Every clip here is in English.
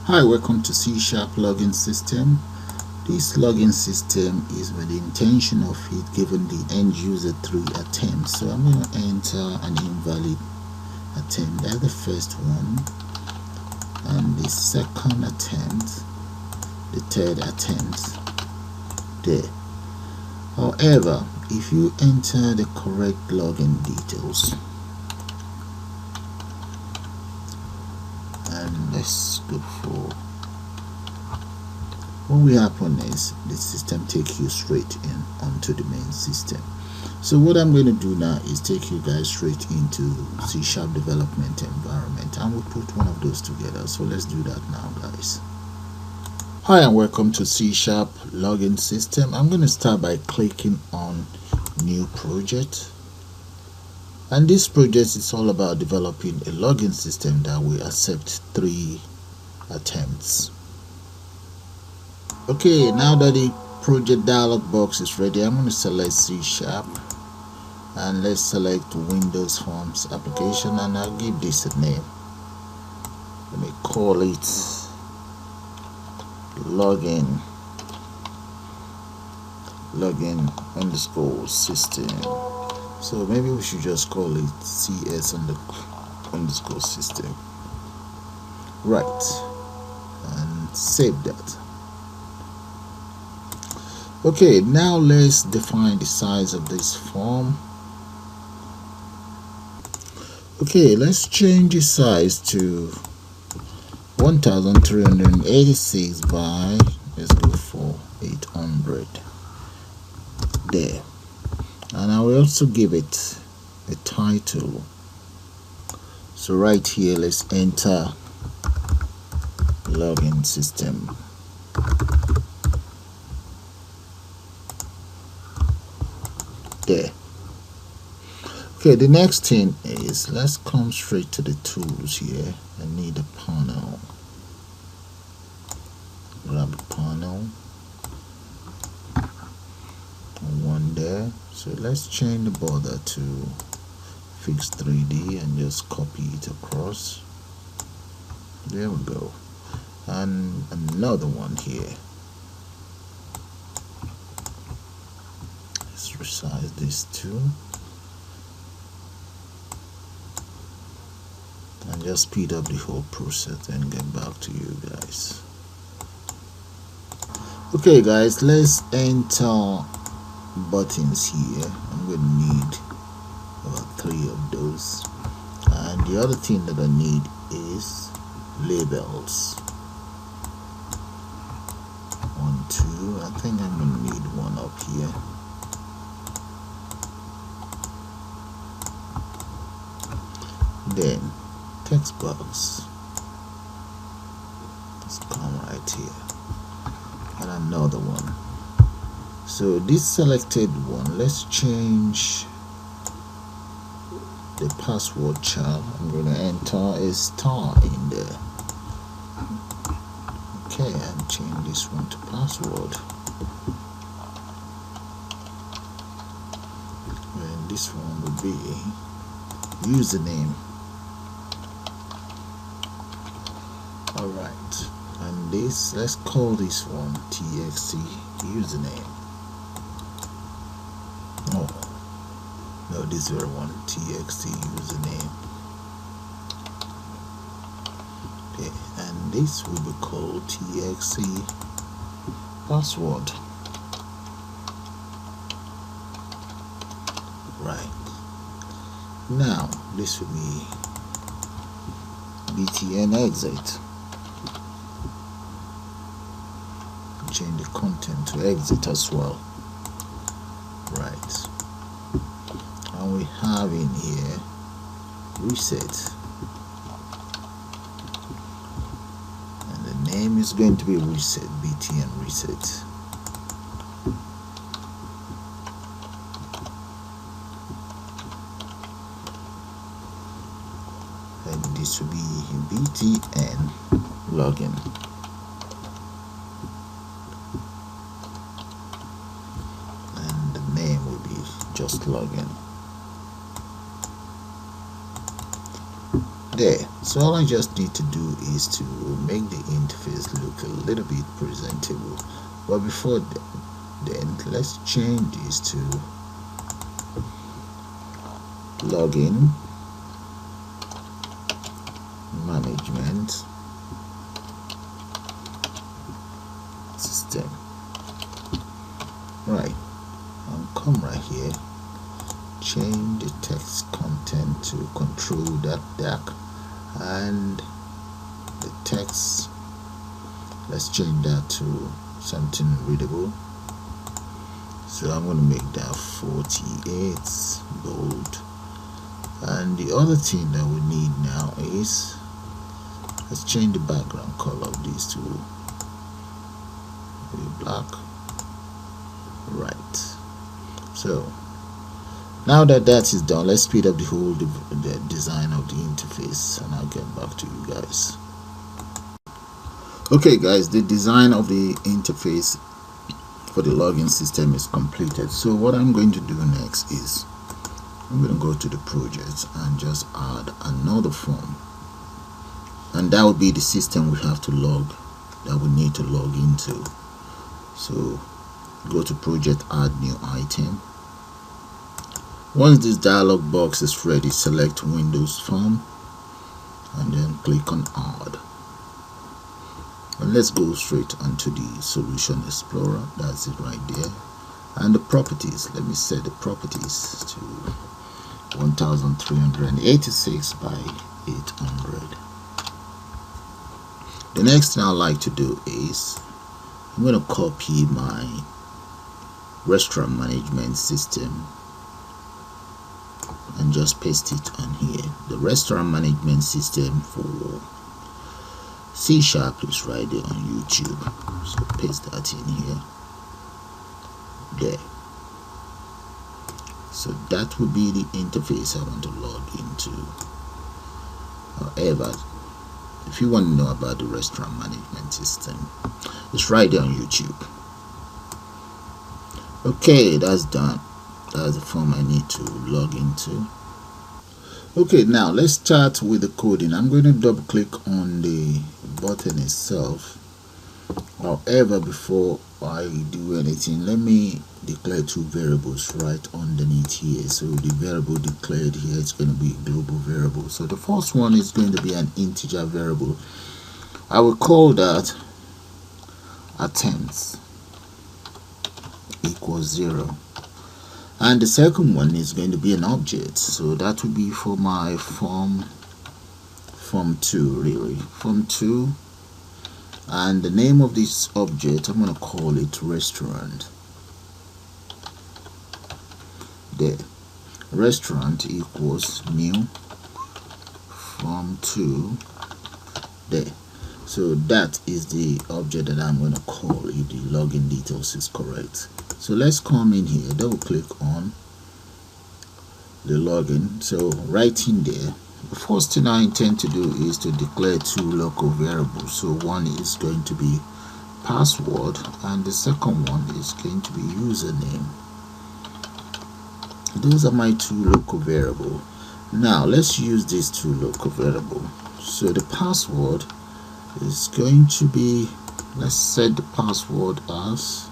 Hi, welcome to C# login system. This login system is with the intention of it giving the end user 3 attempts. So I'm going to enter an invalid attempt. That's the first one, and the second attempt, the third attempt there. However, if you enter the correct login details, and let's go for, what will happen is the system take you straight in onto the main system. So what I'm going to do now is take you guys straight into C# development environment, and we'll put one of those together. So let's do that now, guys. Hi, and welcome to C# login system. I'm going to start by clicking on new project, and this project is all about developing a login system that will accept 3 attempts. Okay, now that the project dialog box is ready, I'm going to select C#, and let's select Windows Forms application, and I'll give this a name. Let me call it login underscore system. So maybe we should just call it CS underscore system. Right, and save that. Okay, now let's define the size of this form. Okay, let's change the size to 1386 by, let's go for 800 there, and I will also give it a title. So right here, let's enter login system. There. Okay, the next thing is, let's come straight to the tools here. I need a panel. Grab a panel, one there. So let's change the border to fix 3D and just copy it across. There we go. And another one here. Let's resize this too, and just speed up the whole process and get back to you guys. Okay guys, let's enter buttons here. I'm going to need about 3 of those, and the other thing that I need is labels. 1, 2, I think I'm going to need one up here. Then text box, let's come right here, and another one. So this selected one, let's change the password child. I'm going to enter a star in there. Okay, and change this one to password, and this one will be username. Alright, and this, let's call this one txt username. No, this very one, txt username. Okay, and this will be called txt password. Right, now this will be btn exit. Change the content to exit as well. Right, and we have in here reset, and the name is going to be reset, btn reset. And this will be btn login. Just login. there. So all I just need to do is to make the interface look a little bit presentable. But before then, let's change this to login management system. Right, and come right here, change the text content to control that dark, and the text, let's change that to something readable. So I'm going to make that 48 bold. And the other thing that we need now is, let's change the background color of these to black. Right, so now that is done, let's speed up the whole the design of the interface, and I'll get back to you guys. Okay guys, the design of the interface for the login system is completed. So what I'm going to do next is I'm going to go to the project and just add another form, and that will be the system we have to log, that we need to log into. So go to project, add new item. Once this dialog box is ready, select Windows form and then click on add, and let's go straight onto the solution explorer. That's it right there. And the properties, let me set the properties to 1386 by 800. The next thing I like to do is I'm going to copy my restaurant management system and just paste it on here. The restaurant management system for C# is right there on YouTube, so paste that in here. There. So that will be the interface I want to log into. However, if you want to know about the restaurant management system, it's right there on YouTube. Okay, that's done. That's the form I need to log into. Okay, now let's start with the coding. I'm going to double click on the button itself. However, before I do anything, let me declare two variables right underneath here. So the variable declared here is going to be a global variable. So the first one is going to be an integer variable. I will call that attempts equals 0. And the second one is going to be an object, so that will be for my form 2, really, form 2. And the name of this object, I'm going to call it restaurant. There, restaurant equals new form 2. There. So that is the object that I'm going to call if the login details is correct. So let's come in here, double click on the login. So right in there, the first thing I intend to do is to declare two local variables. So one is going to be password and the second one is going to be username. Those are my two local variables. Now let's use these two local variables. So the password is going to be, let's set the password as,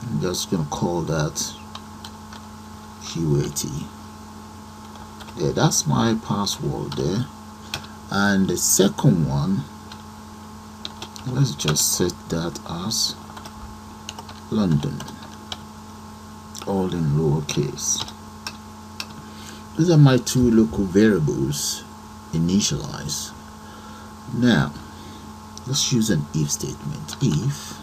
I'm just going to call that QAT. Yeah, that's my password there. And the second one, let's just set that as London, all in lowercase. These are my two local variables initialized. Now let's use an if statement. If,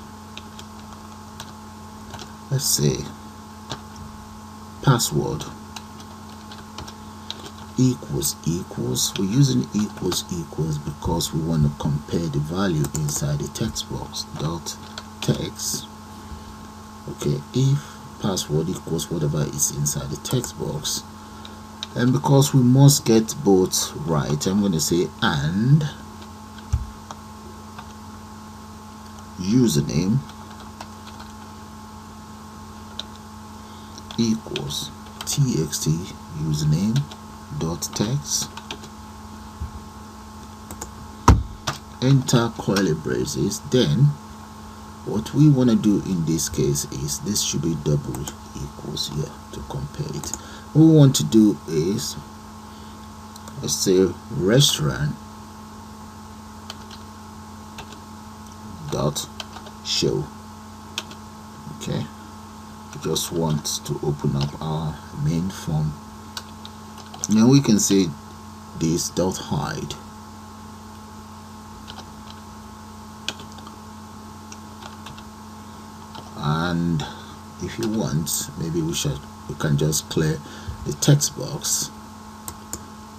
let's say, password equals, we're using equals because we want to compare the value inside the text box. Dot text. Okay, if password equals whatever is inside the text box, and because we must get both right, I'm going to say and username equals txt username dot text enter curly braces. Then what we want to do in this case is this should be double equals here to compare it. What we want to do is, let's say restaurant dot show. Okay, we just want to open up our main form. Now we can say this dot hide, and if you want, maybe we can just clear the text box.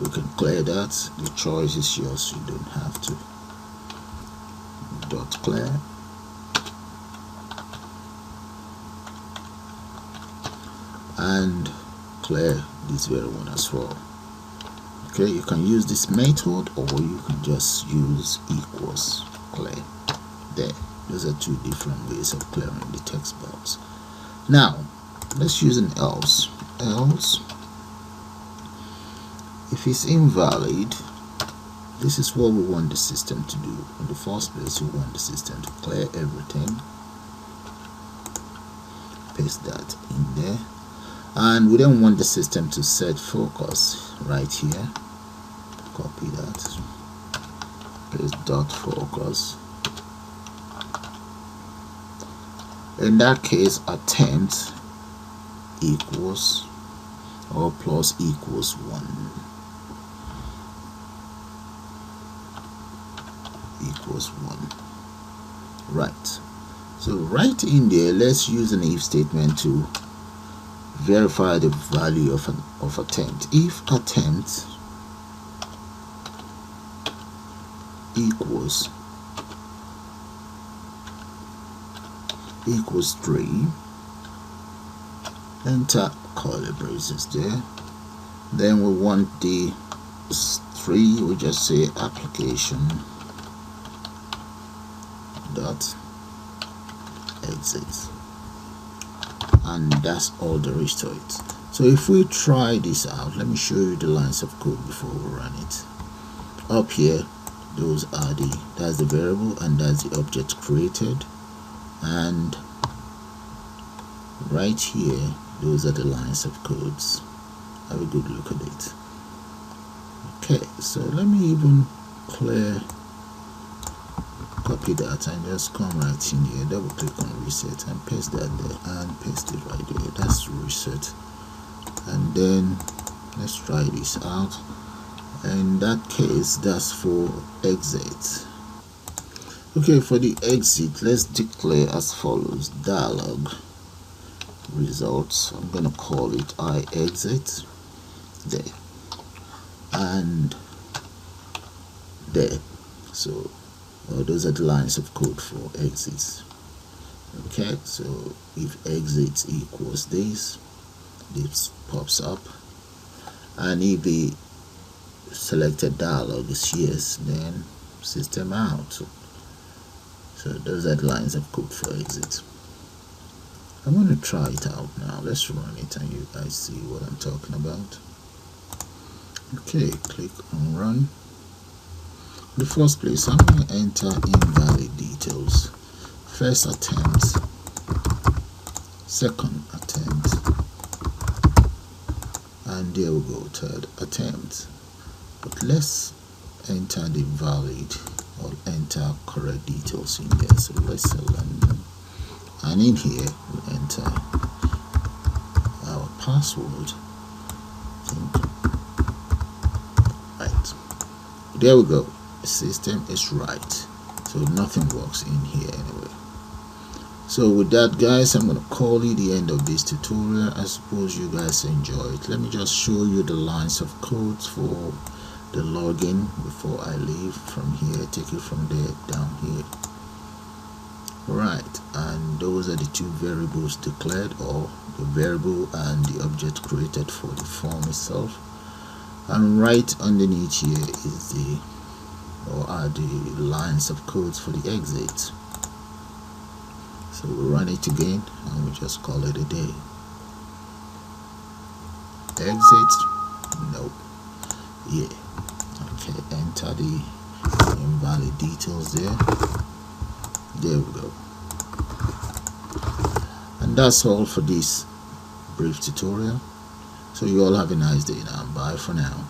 We can clear that. The choice is yours, you don't have to. Dot clear, and clear this very one as well. Okay, you can use this method, or you can just use equals clear. There, those are two different ways of clearing the text box. Now let's use an else. If it's invalid, this is what we want the system to do. In the first place, we want the system to clear everything. Paste that in there. And we don't want the system to set focus right here. Copy that. Paste dot focus. In that case, attempt equals or plus equals 1. Equals 1. Right. So right in there, let's use an if statement to verify the value of attempt. If attempt equals 3, enter curly braces there. Then we want the 3, we just say application dot exit, and that's all there is to it. So if we try this out, let me show you the lines of code before we run it. Up here, those are that's the variable and that's the object created, and right here those are the lines of codes. Have a good look at it. Okay, so let me even copy that and just come right in here, double click on reset and paste that there and paste it right there. That's reset. And then let's try this out. In that case, that's for exit. Okay, for the exit, let's declare as follows: dialog results. I'm gonna call it I exit there and there. So those are the lines of code for exits. Okay, so if exit equals this pops up, and if the selected dialog is yes, then system out. So those are the lines of code for exit. I'm going to try it out now. Let's run it and you guys see what I'm talking about. Okay, click on run. In the first place, I'm going to enter invalid details. First attempt, second attempt, and there we go, third attempt. But let's enter the valid or enter correct details in there. So let's say London, and in here we enter our password. Right, there we go. The system is right, so nothing works in here anyway. So with that, guys, I'm gonna call it the end of this tutorial. I suppose you guys enjoy it. Let me just show you the lines of codes for the login before I leave from here. Take it from there down here. Right, and those are the two variables declared, or the variable and the object created for the form itself. And right underneath here is are the lines of codes for the exit. So we run it again and we just call it a day. Exit, nope. Yeah. Okay, enter the invalid details there. There we go. And that's all for this brief tutorial. So you all have a nice day now. Bye for now.